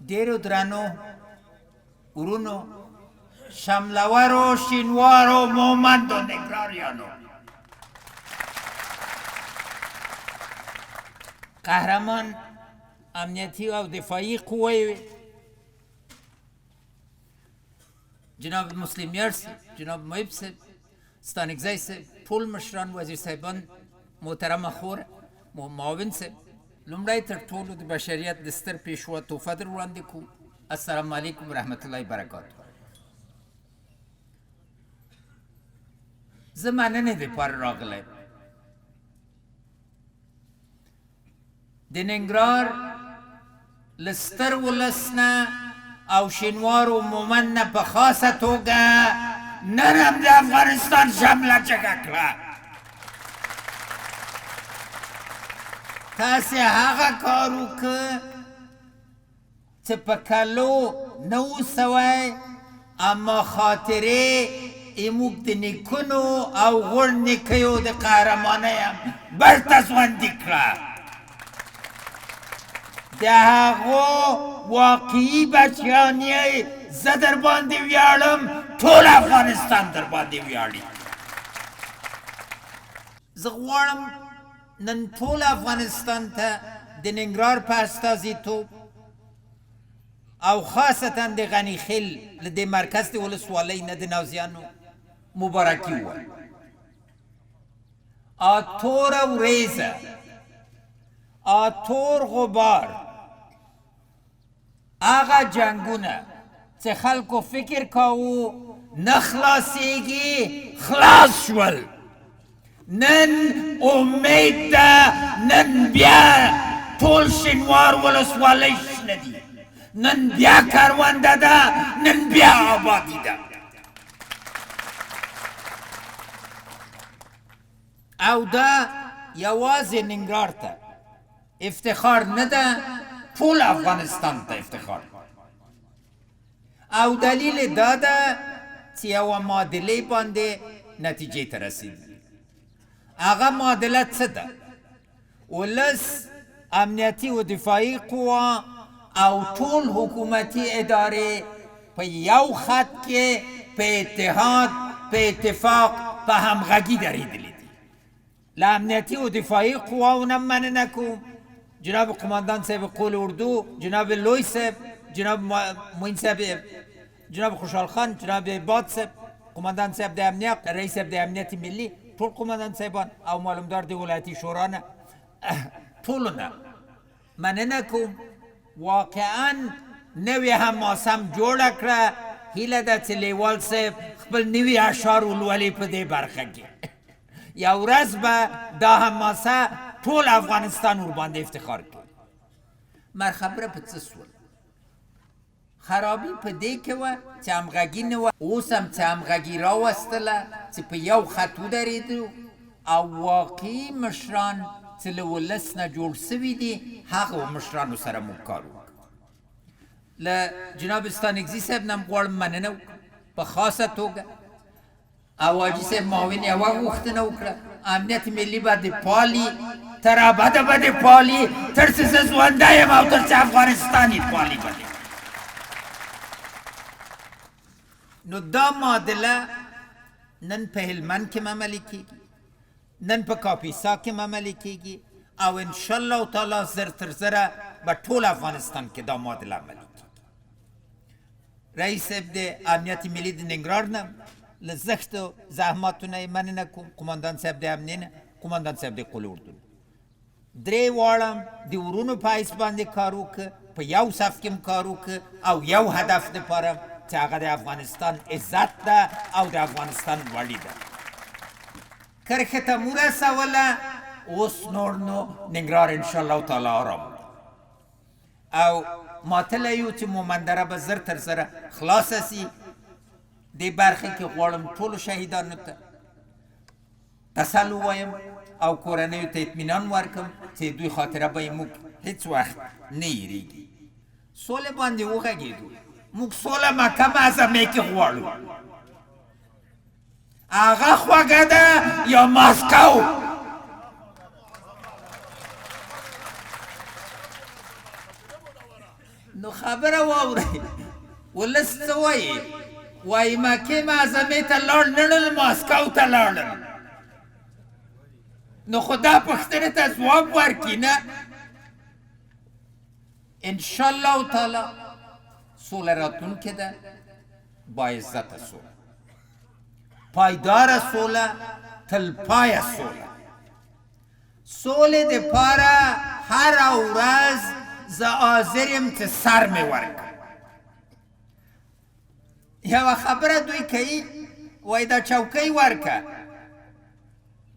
ډېرو درنو ورونو، شملورو، شینوارو، مومندو، نګراریانو، قهرمان امنیتی او دفاعی قوه جناب مسلم یار صاحب، جناب محب صاحب، ستانکزی صاحب، ټول مشران، وزیر صاحبان، محترم خور، معاون صاحب، لومړی تر ټولو د بشریت د ستر پیشوا تحفه در وړاندې کوم. السلام علیکم ورحمت الله وبرکاتو. زه مننې دپاره راغلی یم. د ننګرهار له ستر ولس نه او شینوارو مومند نه په خاصه توګه نن هم د افغانستان شمله چکه کړه. تاسې هغه کار وکړه چې په کلو نه و سوی، اما خاطرې زموږ د نیکونو او غوړ نیکیو د قهرمانۍ هم بېرته ژوندي کړه. د هغو واقعي بچیان یې زه در باندې ویاړم، ټول افغانستان در باندې ویاړي. زه غواړم نن ټول افغانستان ته د ننګرهار په استازیتوب او خاصتا د غني خیل له دې مرکز د ولسوالۍ نه د نازیانو مبارکي ووایم. توره وریځه، تور غبار، هغه جنګونه چې خلکو فکر کاوه نه خلاصېږي، خلاص شول. نن امید ده، نن بیا ټول شینوار ولسوالۍ شنه دي، نن بیا کرونده ده، نن بیا آبادي ده. او دا یوازې ننګرهار ته افتخار نه ده، ټول افغانستان ته افتخار. او دلیل دا ده چې یوه معادلې باندې نتیجې ته رسېدي. هغه معادله څه ده؟ ولس، امنیتي و دفاعي قوه او ټول حکومتي ادارې په یو خط کې په اتحاد، په اتفاق، په همغږي درېدلي دي. له امنیتي و دفاعي قواو نه مننه کوم، جناب قماندان صاحب قول اردو، جناب لوی صاحب، جناب معین صاحب، جناب خوشحال خان، جناب باد صاحب، قماندان صاحب د امنیت، رئیس صاحب د امنیت ملي، ټول قماندان صاحبان او معلومدار د ولایتي شورا نه، ټولو نه مننه کوم. واقعا نوې حماسه هم جوړه کړه. هیله ده چې لیوال صاحب خپل نوي اشعار ولولي په دې برخه کې. یو ورځ به دا حماسه ټول افغانستان ورباندې افتخار کوي. مر خبره په څه سول؟ خرابي په دې کې وه چې همغږي نه وه. اوس هم چې همغږي راوستله، چې په یو خط ودرېدو او واقعي مشران چې له ولس نه جوړ سوي دي، هغو مشرانو سره موږ کار وکړو. له جناب ستانکزي صاحب نه هم غواړم مننه وکړم په خاصه توګه. او حاجي صاحب معاون یوه غوښتنه وکړه، امنیت ملي به د پالي، تر ابده به د پالي، تر څه زه ژوندی یم او تر څه افغانستان یې پالي به دی. نو دا معادله نن په هلمند کې عملي کېږي، نن په کاپیسا کې عملي کېږي، او انشاءالله تعالی زر تر زره به ټول افغانستان کې دا معادله عملي کېږي. رئیس صاحب د امنیت ملي د ننګرهار نه له زښتو زحماتو نه یې مننه کوم، قماندان صاحب د امنیې نه، قماندان صاحب د قول اردو. درې واړه د ورونو په حیث باندې کار وکړه، په یو صف کې هم کار وکړه او یو هدف دپاره چې هغه د افغانستان عزت ده او د افغانستان وړي ده. کرښې ته مو رسوله، اوس نور نو ننګرهار انشاءالله تعالی آرام او ماتله یو چې مومندره به زر تر زره خلاصه سي. دې برخې کې غواړم ټولو شهیدانو ته تسل ووایم او کورنیو ته اطمینان ورکړم چې دوی خاطره به موږ هیڅ وخت نه هېرېږي. سولې باندې وغږېدو، موږ سوله مکه معظمې کې غواړو. هغه خوږه ده یا ماسکو؟ نو خبره واورئ ولس څه وایي وایي مکې معظمې ته لاړ نړل ماسکو ته لاړل نو خو دا پوښتنې ته ځواب ورکړي نه انشاءالله تعالی سوله راتلونکې ده باعزته سوله پایداره سوله تلپایه سوله سولې دپاره هره ورځ زه حاضر یم چې سر مې ورکړم یوه خبره دوی کوي وایي دا چوکۍ ورکه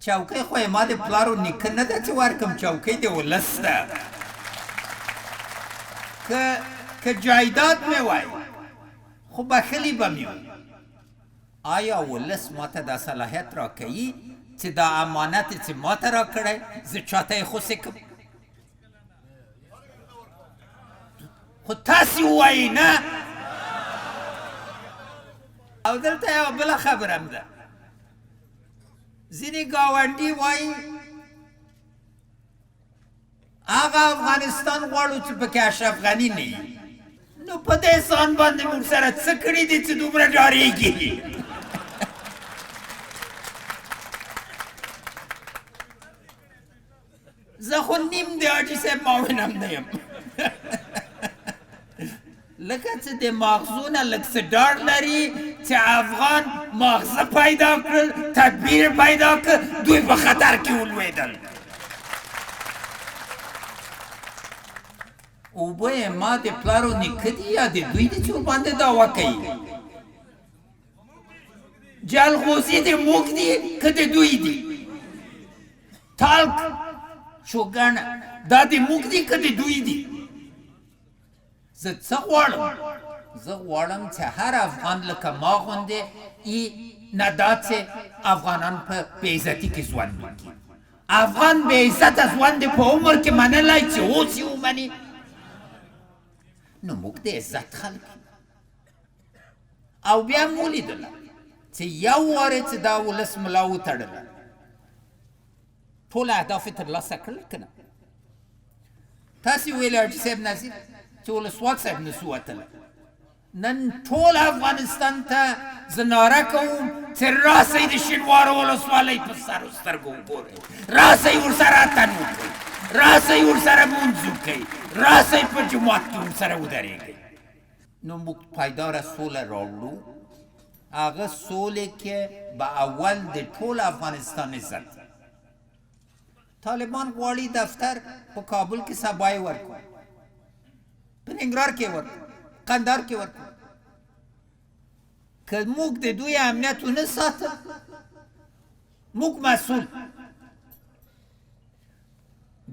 چوکۍ خو یې ما د پلارو نیکه نه ده چې ورکړم چوکۍ د ولس ده که جایداد مې وای خو بخلي به مې وي آیا ولس ما ته دا صلاحیت راکوي چې دا امانت چې ما ته راکړی زه چاته یې خوسې کړم خو تاسې ووایئ نه او دلته یوه بله خبره هم ده ځینې ګاونډي وایي هغه افغانستان غواړو چې پکې اشرف غني نه وي نو په دې ځان باندې موږ سره څه کړي دي چې دومره ډارېږي زه خو نیم د حاجي صاحب معاون هم نه یم لکه چې د ماغزو نه لږ څه ډاډ لري چې افغان ماغزه پیدا کړل تدبیر پیدا کړ دوی په خطر کې ولوېدل اوبه یې ما د پلارو نیکه دي یا د دوی دي چې ورباندې دعوه کوي جلغوزي د موږ دي که د دوی دي تالک شوګڼه دا د موږ دي که د دوی دي زه څه غواړم زه غواړم چې هر افغان لکه ما غوندې نه دا چې افغانان په بېعزتي کې ژوند وکړي افغان بېعزته ژوند یې په عمر کې منلی چې اوس یې ومني نو موږ د عزت خلک او بیا مو ولیدله چې یو وارې چې دا ولس ملا وتړله ټول اهداف یې ترلاسه کړل که نه تاسې ویل حاجي صاحب نظیر چې ولسواک صاحب نسو وتلی نن ټول افغانستان ته زه ناره کوم چې راسئ د شینوارو ولسوالۍ په سرو سترګو وګورئ راسئ ورسره اتن وکړئ راسئ ورسره مونځ وکړئ راسئ په جومات کې ورسره ودرېږئ نو موږ پایداره سوله راوړو هغه سولې کې به اول د ټول افغانستان عزت طالبان غواړي دفتر په کابل کې سبا یې ورکړو په ننګرهار کې ورکړو قندهار کې ورکړو که موږ د دوی امنیت ونه ساتل موږ مسئول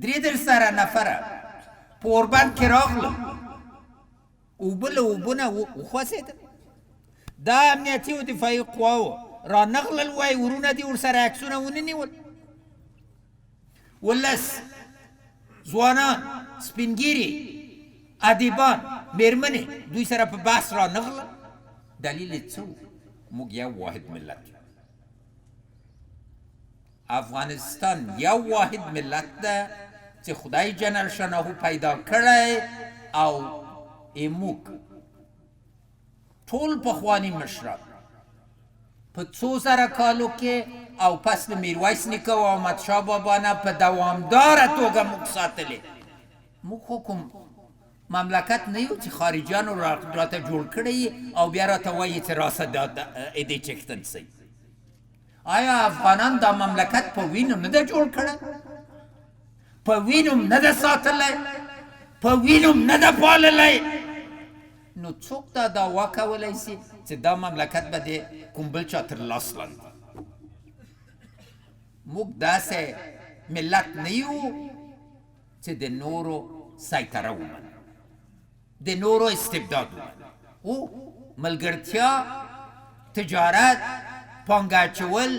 3 نفره په اوربند کې راغلل اوبه له اوبو نه وخوځېدل دا امنیتي و دفاعي قواو رانغلل وایي ورونه دي ورسره عکسونه وننیول ولس ځوانان سپینګیري ادیبان میرمنې دوی سره په بحث رانغلل دلیل یې څه و موږ یو واحد ملت یو افغانستان یو واحد ملت ده چې خدای جنرال شناهو پیدا کړی او موږ ټول پخواني مشران په 2,000 کالو کې او پس د میرویس نیکه او احمدشاه بابا نه په دوامداره توګه موږ ساتلې موږ خو کوم مملکت نه یو چې خارجیانو راته جوړ کړی او بیا راته وایي چې راسه دې چښتن سئ آیا افغانان دا مملکت په وینو نه ده جوړ کړی په وینو نه ده ساتلی په وینو نه ده پاللی نو څوک دا دعوا کولی سي چې دا مملکت به د کوم بل چا تر لاس لاندې موږ داسې ملت نه یو چې د نورو سیطره ومنو د نورو استبداد ومنو او ملګرتیا تجارت پانګه اچول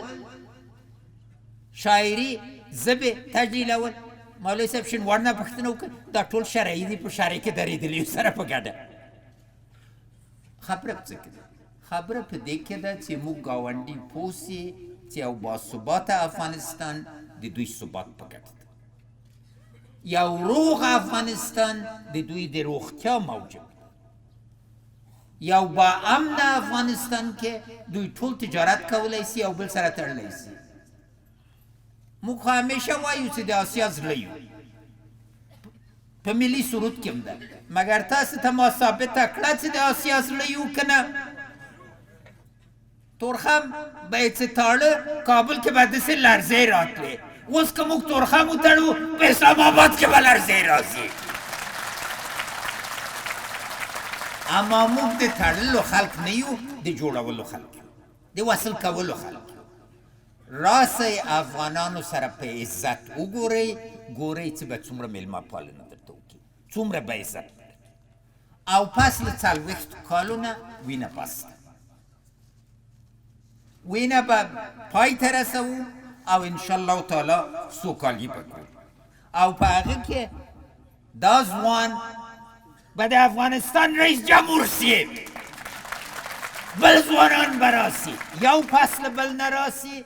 شاعري ژبې تجلیلول مولوي صاحب شینوار نه پوښتنه وکړه دا ټول شرعي دي په شارع کې درېدلي یو سره په ګډه خبره په څه کې ده خبره په دې کې ده چې موږ ګاونډي پوه سي چې یو باثباته افغانستان د دوی ثبات په ګټه ده یو روغ افغانستان د دوی د روغتیا موجب یو با امن افغانستان کې دوی ټول تجارت کولی سي او بل سره تړلی سي موږ خو همیشه وایو چې د آسیا زړه یو په ملي سرود کې هم ده مګر تاسو ته ما ثابته کړه چې د آسیا زړه یو که نه تورخم به یې څه تاړه کابل کې به داسې لرزې راتلې اوس که موږ تورخم وتړو په اسلام آباد کې به لرزې راځي اما موږ د تړلو خلق نه یو د جوړولو خلق یو د وصل کولو خلق یو راسئ افغانانو سره په عزت وګورئ ګورئ چې به څومره میلمه پالنه درته وکړي څومره به عزت او پس له 40 کالو نه وینه بسته وینه به پای ته رسوو او انشاءالله تعالی سوکالي به کړو او په هغه کې دا ځوان به د افغانستان رئیس جمهور سي بل ځوانان به راسي یو پس له بل نه راسي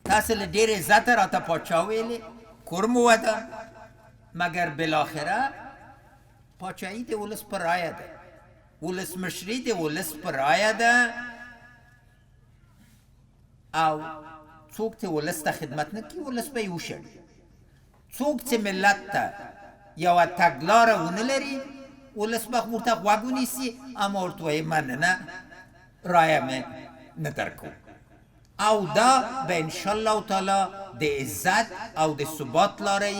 تاسو له ډېر عزته راته پاچا ویلې کور مو ودان مګر بالاخره پاچایي د ولس په رایه ده ولسمشري د ولس په رایه ده او څوک چې ولس ته خدمت نه کوي ولس به یې وشړي څوک چې ملت ته یوه تګلاره ونه لري ولس به ورته غوږ ونیسي اما ورته وایي مننه رایه مې نه درکوم او دا به انشاءالله تعالی د عزت او د ثبات لاره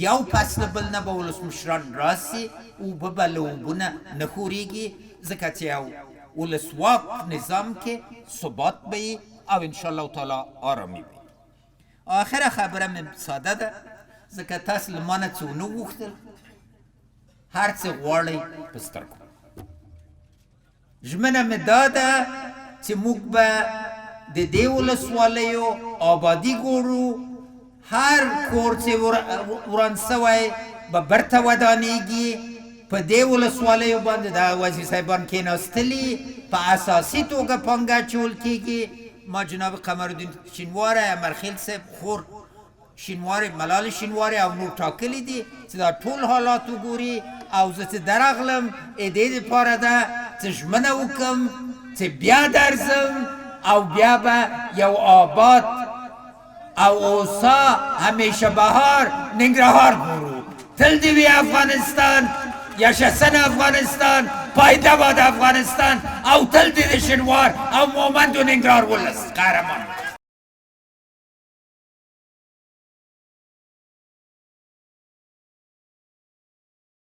یو پس له بل نه به ولسمشران راسي اوبه به له اوبو نه نه ښورېږي ځکه چې یو ولسواک نظام کې ثبات به وي او انشاءالله تعالی آرامي به آخره خبره مې ساده ده ځکه تاسو له ما نه څه ونه غوښتل هر څه غواړئ په سترګو ژمنه مې دا ده چې موږ به د دې ولسوالیو آبادي ګورو هر کور چې وران سوی به برته ودانېږي په دې ولسوالیو باندې د وزیر صاحبان کېناستلي په اساسي توګه پانګه اچول کېږي ما جناب قمرالدین شینواری امرخیل صاحب خور شینواری ملال شینواری او نور ټاکلي دي چې دا ټول حالات وګوري او زه چې درغلم دې دپاره ده چې ژمنه وکړم چې بیا درځم او بیا به یو آباد او اوسا همیشه بهار ننګرهار ګورو تل دې وي افغانستان یشسن افغانستان پایده باد افغانستان او تل دې د شینوار او مومند و ننګرهار ولس قهرمان